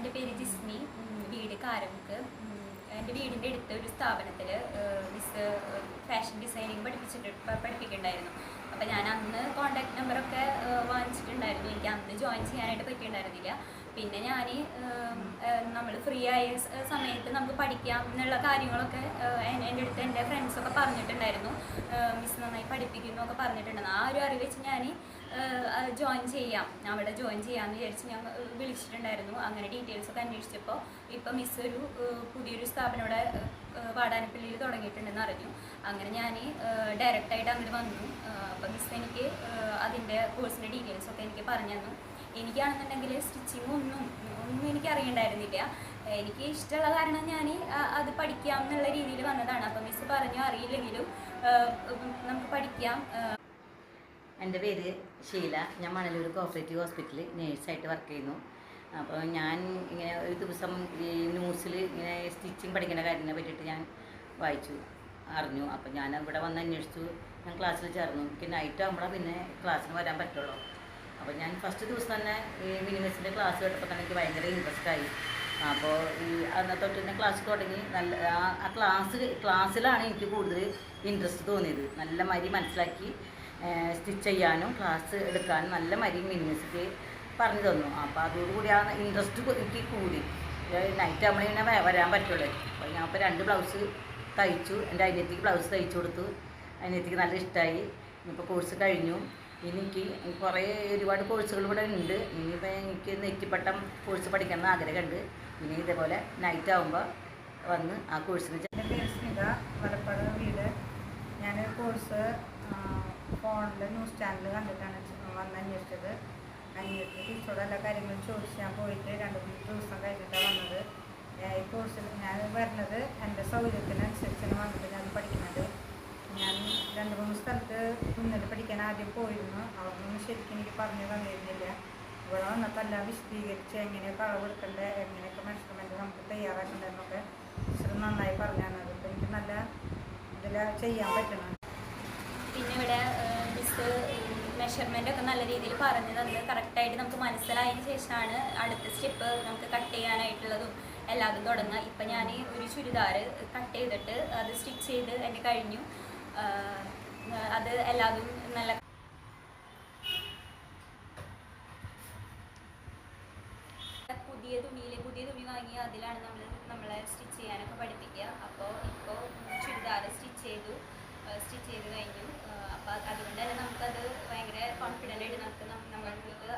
എൻ്റെ പേര് ജിസ്മി, വീട് കാരമുക്ക്. എൻ്റെ വീടിൻ്റെ അടുത്ത് ഒരു സ്ഥാപനത്തിൽ മിസ് ഫാഷൻ ഡിസൈനിങ് പഠിപ്പിക്കുന്നുണ്ടായിരുന്നു. അപ്പോൾ ഞാൻ അന്ന് കോൺടാക്ട് നമ്പറൊക്കെ വാങ്ങിച്ചിട്ടുണ്ടായിരുന്നു. എനിക്ക് അന്ന് ജോയിൻ ചെയ്യാനായിട്ട് പറ്റിയിട്ടുണ്ടായിരുന്നില്ല. പിന്നെ ഞാൻ നമ്മൾ ഫ്രീ ആയ സമയത്ത് നമുക്ക് പഠിക്കാം എന്നുള്ള കാര്യങ്ങളൊക്കെ എൻ്റെ അടുത്ത് എൻ്റെ ഫ്രണ്ട്സൊക്കെ പറഞ്ഞിട്ടുണ്ടായിരുന്നു. മിസ് നന്നായി പഠിപ്പിക്കുന്നൊക്കെ പറഞ്ഞിട്ടുണ്ടായിരുന്നു. ആ ഒരു അറിവ് വെച്ച് ഞാൻ ജോയിൻ ചെയ്യാം, അവിടെ ജോയിൻ ചെയ്യാമെന്ന് വിചാരിച്ച് ഞാൻ വിളിച്ചിട്ടുണ്ടായിരുന്നു. അങ്ങനെ ഡീറ്റെയിൽസൊക്കെ അന്വേഷിച്ചപ്പോൾ ഇപ്പം മിസ് ഒരു പുതിയൊരു സ്ഥാപനം ഇവിടെ വാടാനപ്പള്ളിയിൽ തുടങ്ങിയിട്ടുണ്ടെന്ന് അറിഞ്ഞു. അങ്ങനെ ഞാൻ ഡയറക്റ്റായിട്ട് അങ്ങോട്ട് വന്നു. അപ്പം മിസ് എനിക്ക് അതിൻ്റെ കോഴ്സിൻ്റെ ഡീറ്റെയിൽസൊക്കെ എനിക്ക് പറഞ്ഞു തന്നു. എനിക്കാണെന്നുണ്ടെങ്കിൽ സ്റ്റിച്ചിങ് ഒന്നും എനിക്ക് അറിയണ്ടായിരുന്നില്ല. എനിക്ക് ഇഷ്ടമുള്ള കാരണം ഞാൻ അത് പഠിക്കാം എന്നുള്ള രീതിയിൽ വന്നതാണ്. അപ്പം മിസ് പറഞ്ഞു അറിയില്ലെങ്കിലും നമുക്ക് പഠിക്കാം. എൻ്റെ പേര് ഷീല. ഞാൻ മണലൂർ കോപ്പറേറ്റീവ് ഹോസ്പിറ്റലിൽ നേഴ്സായിട്ട് വർക്ക് ചെയ്യുന്നു. അപ്പോൾ ഞാൻ ഇങ്ങനെ ഒരു ദിവസം ഈ ന്യൂസിൽ ഇങ്ങനെ സ്റ്റിച്ചിങ് പഠിക്കേണ്ട കാര്യത്തിനെ പറ്റിയിട്ട് ഞാൻ അറിഞ്ഞു. അപ്പോൾ ഞാൻ ഇവിടെ വന്ന് അന്വേഷിച്ചു. ഞാൻ ക്ലാസ്സിൽ ചേർന്നു. എനിക്ക് നൈറ്റ് ആകുമ്പോഴാണ് പിന്നെ ക്ലാസ്സിന് വരാൻ പറ്റുള്ളൂ. അപ്പോൾ ഞാൻ ഫസ്റ്റ് ദിവസം തന്നെ ഈ മിനിമസിൻ്റെ ക്ലാസ് കേട്ടപ്പോൾ തന്നെ എനിക്ക് ഭയങ്കര ഇൻട്രസ്റ്റായി. അപ്പോൾ ഈ അന്നത്തെ തൊട്ട് തന്നെ ക്ലാസ് തുടങ്ങി. നല്ല ആ ക്ലാസ്സിലാണ് എനിക്ക് കൂടുതൽ ഇൻട്രസ്റ്റ് തോന്നിയത്. നല്ല മാതിരി മനസ്സിലാക്കി സ്റ്റിച്ച് ചെയ്യാനും ക്ലാസ് എടുക്കാനും നല്ല മരി മിനിമസിക്ക് പറഞ്ഞു തന്നു. അപ്പോൾ അതോടുകൂടി ആ ഇൻട്രസ്റ്റ് എനിക്ക് കൂടി. നൈറ്റ് നമ്മളിങ്ങനെ വരാൻ പറ്റുള്ളൂ. അപ്പോൾ ഞാൻ ഇപ്പോൾ 2 ബ്ലൗസ് തയ്ച്ചു. എൻ്റെ അനിയത്തിക്ക് ബ്ലൗസ് തയ്ച്ചു കൊടുത്തു. അനിയത്തിക്ക് നല്ല ഇഷ്ടമായി. ഇനിയിപ്പോൾ കോഴ്സ് കഴിഞ്ഞു. എനിക്ക് ഒരുപാട് കോഴ്സുകൾ ഇവിടെ ഉണ്ട്. ഇനിയിപ്പോൾ എനിക്ക് നെറ്റിപ്പട്ടം കോഴ്സ് പഠിക്കണം എന്ന് ആഗ്രഹമുണ്ട്. ഇനി ഇതേപോലെ നൈറ്റ് ആകുമ്പോൾ വന്ന് ആ കോഴ്സിന്. എൻ്റെ പേര് സ്മിത, വലപ്പാട് വീട്. ഞാൻ കോഴ്സ് ഫോണിൽ ന്യൂസ് ചാനൽ കണ്ടിട്ടാണ് വന്ന് അന്വേഷിച്ചത്. ടീച്ചറോട് എല്ലാ കാര്യങ്ങളും ചോദിച്ച് ഞാൻ പോയിട്ട് 2-3 ദിവസം കഴിഞ്ഞിട്ടാണ് വന്നത്. ഈ കോഴ്സിൽ ഞാൻ വരുന്നത് എൻ്റെ സൗകര്യത്തിനനുസരിച്ചാണ് വന്നിട്ട് ഞാൻ പഠിക്കുന്നത്. ഞാൻ 2-3 സ്ഥലത്ത് തുന്നൽ പഠിക്കാൻ ആദ്യം പോയിരുന്നു. അവിടുന്ന് ശരിക്കും എനിക്ക് പറഞ്ഞു തന്നിരുന്നില്ല. ഇവിടെ വന്നപ്പോൾ എല്ലാം വിശദീകരിച്ച് എങ്ങനെയൊക്കെ അളവെടുക്കേണ്ടത്, എങ്ങനെയൊക്കെ മെഷർമെൻറ്റ് നമുക്ക് തയ്യാറാക്കേണ്ടതെന്നൊക്കെ ടീച്ചർ നന്നായി പറഞ്ഞു തന്നത്. അപ്പോൾ എനിക്ക് നല്ല ഇതിൽ ചെയ്യാൻ പറ്റണം. പിന്നെ ഇവിടെ മിസ് മെഷർമെൻ്റൊക്കെ നല്ല രീതിയിൽ പറഞ്ഞു തന്നത് കറക്റ്റായിട്ട് നമുക്ക് മനസ്സിലായതിന് ശേഷമാണ് അടുത്ത സ്റ്റെപ്പ് നമുക്ക് കട്ട് ചെയ്യാനായിട്ടുള്ളതും എല്ലാതും തുടങ്ങുക. ഇപ്പം ഞാൻ ഒരു ചുരിദാർ കട്ട് ചെയ്തിട്ട് അത് സ്റ്റിച്ച് ചെയ്ത് എൻ്റെ കഴിഞ്ഞു. അത് എല്ലാതും നല്ല പുതിയ തുണി വാങ്ങി അതിലാണ് നമ്മളെ സ്റ്റിച്ച് ചെയ്യാനൊക്കെ പഠിപ്പിക്കുക. അപ്പോൾ ഇപ്പോൾ ചുരിദാർ സ്റ്റിച്ച് ചെയ്ത് കഴിഞ്ഞു. അപ്പോൾ അതുകൊണ്ട് തന്നെ നമുക്കത് ഭയങ്കര കോൺഫിഡൻ്റ് ആയിട്ട് നമുക്ക് നമ്മൾക്ക്